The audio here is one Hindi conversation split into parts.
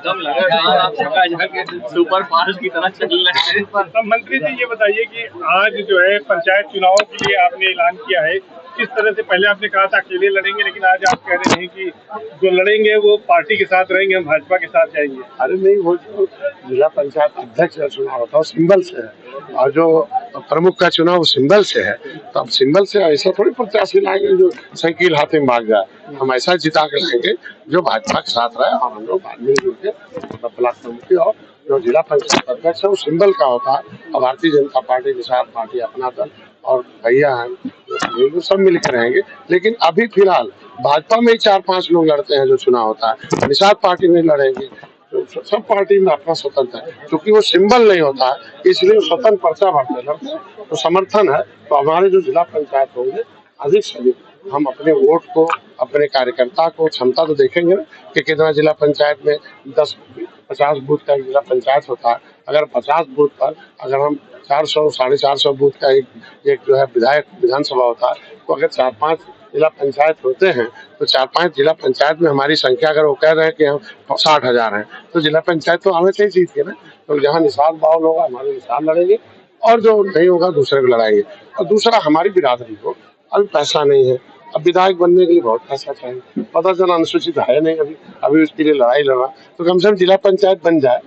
दम लगा आप सुपर फास्ट की तरह चल रहे हैं। तो मंत्री जी ये बताइए कि आज जो है पंचायत चुनावों के लिए आपने ऐलान किया है, किस तरह से? पहले आपने कहा था अकेले लड़ेंगे, लेकिन आज आप कह रहे हैं कि जो लड़ेंगे वो पार्टी के साथ रहेंगे, हम भाजपा के साथ जाएंगे। अरे नहीं, वो जो जिला पंचायत अध्यक्ष का चुनाव होता है सिंबल से है, और जो प्रमुख का चुनाव सिंबल से है। तो अब सिंबल से ऐसा थोड़ी प्रत्याशी लाएंगे जो साइकिल हाथ में भाग जाए। हम ऐसा जिता के लाएंगे जो भाजपा के साथ रहे, और हम लोग मिलजुल के ब्लॉक प्रमुखी और जो जिला पंचायत अध्यक्ष है वो सिंबल का होता है। और भारतीय जनता पार्टी के साथ पार्टी अपना दल और भैया हैं सब मिलकर रहेंगे। लेकिन अभी फिलहाल भाजपा में ही 4-5 लोग लड़ते हैं जो चुनाव होता है, निषाद पार्टी में लड़ेंगे। तो सब पार्टी में अपना स्वतंत्र है, क्योंकि वो सिंबल नहीं होता है इसलिए स्वतंत्र पर्चा भरते लड़ते हैं। तो समर्थन है, तो हमारे जो जिला पंचायत होंगे अधिक से अधिक हम अपने वोट को, अपने कार्यकर्ता को क्षमता तो देखेंगे ना कि कितना जिला पंचायत में 10-50 बूथ का जिला पंचायत होता है। अगर 50 बूथ पर अगर हम 400-450 बूथ का एक जो है विधानसभा होता है, तो अगर 4-5 जिला पंचायत होते हैं तो 4-5 जिला पंचायत में हमारी संख्या, अगर वो कह रहे हैं कि हम 60,000 हैं, तो जिला पंचायत तो हमें चाहिए जीत के ना। तो जहाँ निषाद बाहुल होगा हमारे निषाद लड़ेंगे, और जो नहीं होगा दूसरे को लड़ाएंगे। और दूसरा, हमारी बिरादरी को अभी पैसा नहीं है, अब विधायक बनने के लिए बहुत पैसा चाहिए। पता चला अनुसूचित है नहीं अभी उसके लिए लड़ाई लड़ा, तो कम से कम जिला पंचायत बन जाए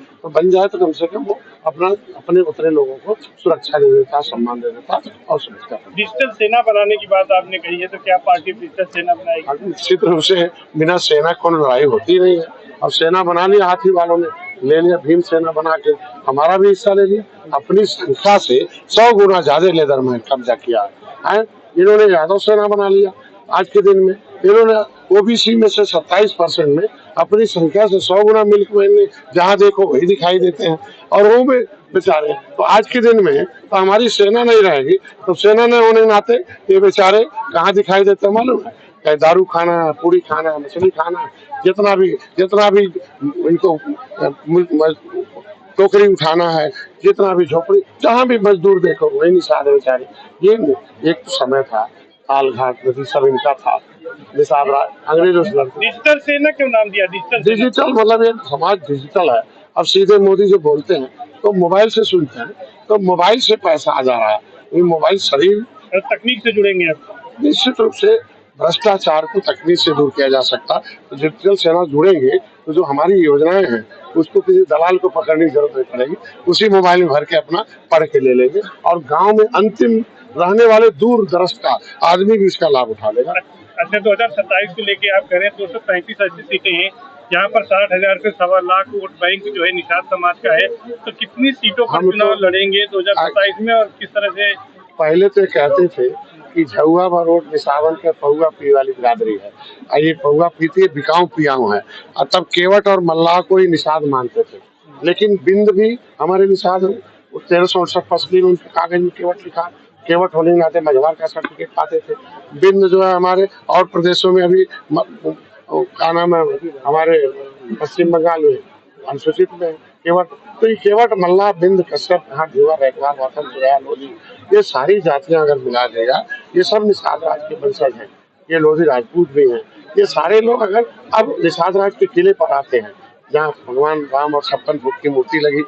तो कम से कम वो अपने उतरे लोगों को सुरक्षा दे देता, सम्मान दे देता और सुरक्षा। डिजिटल सेना बनाने की बात आपने कही है, तो क्या पार्टी डिजिटल सेना बनाएगी? निश्चित रूप से बिना सेना को लड़ाई होती नहीं है। अब सेना बना लिया, हाथी वालों ने ले लिया, भीम सेना बना के हमारा भी हिस्सा ले लिया। अपनी संख्या से 100 गुना ज्यादा लेदर में कब्जा किया है। इन्होंने यादव सेना बना लिया। आज के दिन में इन्होंने ओबीसी में से 27% में अपनी संख्या से 100 गुना मिल्क मैन जहाँ देखो वही दिखाई देते हैं, और वो भी बेचारे। तो आज के दिन में तो हमारी सेना नहीं रहेगी, तो सेना नहीं होने के नाते ये बेचारे कहाँ दिखाई देते मालूम है? चाहे दारू खाना, पूरी खाना, मछली खाना, जितना भी इनको टोकरी उठाना है, जितना भी झोपड़ी, जहाँ भी मजदूर देखो वही निषाद है बेचारे। ये एक तो समय था, काल घाट नदी सब इनका था, निषाद अंग्रेजों से लड़ते। डिजिटल सेना क्यों नाम दिया? डिजिटल मतलब ये समाज डिजिटल है। अब सीधे मोदी जो बोलते हैं तो मोबाइल से सुनते हैं, तो मोबाइल से पैसा आ जा रहा है। ये मोबाइल शरीर तकनीक से जुड़ेंगे आप? निश्चित रूप से भ्रष्टाचार को तकनीक से दूर किया जा सकता। तो डिजिटल सेना जुड़ेंगे तो जो हमारी योजनाएं हैं उसको किसी दलाल को पकड़ने की जरूरत नहीं पड़ेगी, उसी मोबाइल में भर के अपना पढ़ के ले लेंगे, और गांव में अंतिम रहने वाले दूर दराज का आदमी भी इसका लाभ उठा लेगा। अच्छा, 2027 को लेके आप कह रहे हैं 235 ऐसी सीटें हैं जहाँ पर 60,000 से 1.25 लाख वोट बैंक जो है निषाद समाज का है, तो कितनी सीटों पर चुनाव लड़ेंगे 2027 में, और किस तरह से? पहले तो कहते थे कि झुआ रोड निशावन के पहुआ पी वाली बिरादरी है, और ये पहुआ पीती है, बिकाऊ पियाऊ है। और तब केवट और मल्लाह को ही निषाद मानते थे, लेकिन बिंद भी हमारे निषाद 1368 फसली में उनके कागज में केवट लिखा। केवट होने के नाते मझवार का सर्टिफिकेट पाते थे। बिंद जो है हमारे और प्रदेशों में अभी क्या नाम है, हमारे पश्चिम बंगाल में अनुसूचित में केवट। तो ये केवट, मल्लाह, बिंद, कश्यप, झुआ, रैकवार, वाथन, चुराया, लोधी, ये सारी जातियां अगर मिला देगा, ये सब निषाद राज के वंशज हैं। ये लोधी राजपूत भी हैं। ये सारे लोग अगर अब निषाद राज के किले पर आते हैं जहाँ भगवान राम और 56 फुट की मूर्ति लगी,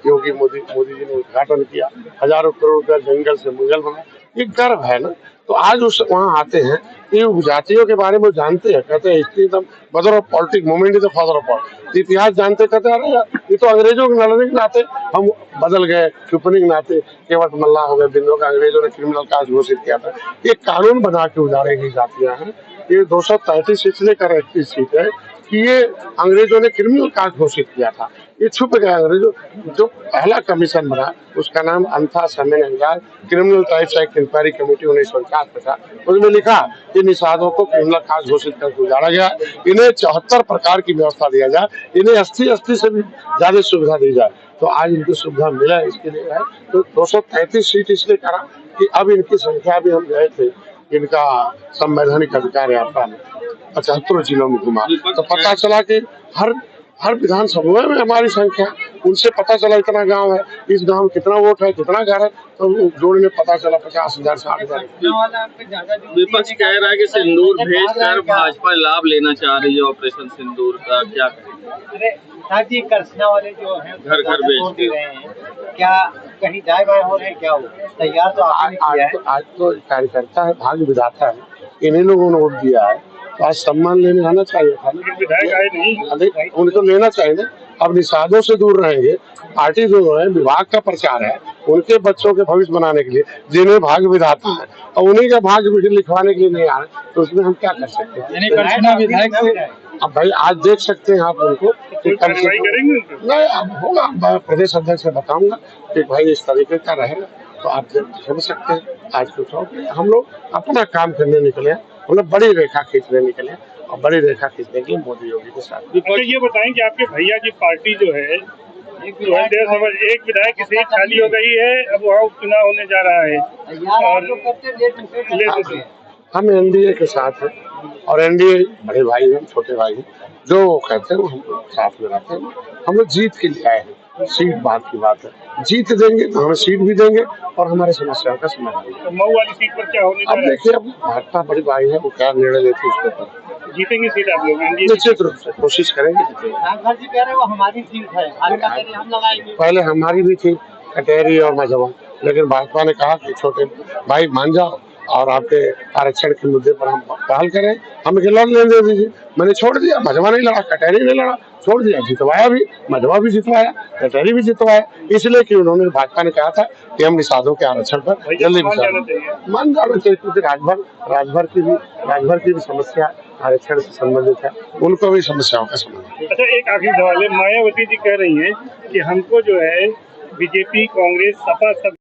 योगी मोदी जी ने उद्घाटन किया, हजारों करोड़ रुपया जंगल से मंगल बना, ये गर्व है ना। तो आज उस वहाँ आते हैं, ये जातियों के बारे में जानते हैं, कहते हैं history the mother of politics, movement is the father of politics. इतिहास जानते, कहते अरे ये तो अंग्रेजों के लड़ने के नाते हम बदल गए, छुपने के नाते केवट मल्लाह हो गए, बिंदु का अंग्रेजों ने क्रिमिनल कास्ट घोषित किया था। ये कानून बना के उजाड़ेगी जातियां हैं। ये 233 इसलिए कर 31 सीट है कि ये अंग्रेजों ने क्रिमिनल कास्ट घोषित किया था, ये छुप गया। अंग्रेजों जो पहला कमीशन बना उसका नाम अंथा समय criminal types act inquiry committee 1949 में था। उसमें लिखा कि निषादों को क्रिमिनल कास्ट घोषित करके उजाड़ा गया, इन्हें 74 प्रकार की व्यवस्था दिया जाए, इन्हें 80 से भी ज्यादा सुविधा दी जाए। तो आज इनकी सुविधा मिला इसके लिए है। तो 233 सीट इसलिए करा कि अब इनकी संख्या भी हम गए थे, इनका संवैधानिक अधिकार यात्रा में 75 जिलों में घुमा, तो पता चला कि हर विधानसभा में हमारी संख्या, उनसे पता चला इतना गांव है, इस गांव में कितना वोट है, कितना घर है, तो जोड़ने पता चला 50,000 60,000। विपक्ष कह रहा है कि सिंदूर भेजकर भाजपा लाभ लेना चाह रही है ऑपरेशन सिंदूर का, क्या करें? साथ ही करसना वाले जो हैं घर घर तोड़ दे रहे हैं, क्या कहीं दाएं बाएं हो रहे हैं? क्या हो तैयार तो आपने किया है। आज तो कार्यकर्ता है, भाग्य विधाता है, इन्हीं लोगों ने वोट दिया है, तो आज सम्मान लेने आना चाहिए था ना। विधायक आए नहीं, उनको लेना चाहिए ना। अब निषादों से दूर रहेंगे, पार्टी जो है विभाग का प्रचार है, उनके बच्चों के भविष्य बनाने के लिए, जिन्हें भाग्य विधाता है और उन्हीं का भाग्य लिखवाने के लिए नहीं आ रहे, तो उसमें हम क्या कर सकते हैं। विधायक से अब भाई आज देख सकते हैं आप उनको कोई कार्रवाई करेंगे उन पर? नहीं, अब होगा, मैं प्रदेश अध्यक्ष से बताऊंगा कि भाई इस तरीके का रहेगा, तो आप समझ सकते हैं। आज कुछ हो हम लोग अपना काम करने निकले हैं, हम लोग बड़ी रेखा खींचने निकले हैं और बड़ी रेखा खींचने के लिए मोदी योगी के साथ। अच्छा ये बताएं कि आपके भैया की पार्टी जो है एक विधायक की सीट खाली हो गई है, अब वहाँ उपचुनाव होने जा रहा है और हम एनडीए के साथ हैं और एनडीए बड़े भाई हैं, छोटे भाई हैं, जो वो कहते हैं वो हम लोग साथ में रहते हैं। हम लोग जीत के लिए आए हैं, सीट बात की बात है, जीत देंगे तो हमें सीट भी देंगे और हमारे समस्याओं का समाधान भी। तो मऊ वाली सीट पर क्या होने जा अब रहा है? देखिए, अब भाजपा बड़ी भाई है, वो क्या निर्णय लेती है उसके ऊपर। जीतेंगे सीट आप लोग? निश्चित रूप से कोशिश करेंगे जीतेंगे। रामघर जी कह रहे हैं वो हमारी सीट है, हम लगाएंगे। पहले हमारी भी थी कटहरी और मझवा, लेकिन भाजपा ने कहा कि छोटे भाई मान जाओ और आपके आरक्षण के मुद्दे पर हम पहल करें, हमें लड़ लेने दे दीजिए। मैंने छोड़ दिया, मझवा नहीं लड़ा, कटहरी नहीं लड़ा, छोड़ दिया, जितवाया भी, मझवा भी जितवाया, कटहरी भी जितवाया, इसलिए कि उन्होंने भाजपा ने कहा था कि हम निषादों के आरक्षण पर जल्दी विचार मान जाना चाहिए, क्योंकि राजभर की भी समस्या आरक्षण से संबंधित है, उनको भी समस्याओं का समाधान। अच्छा एक आखिरी सवाल है, मायावती जी कह रही हैं कि हमको जो है बीजेपी, कांग्रेस, सपा सब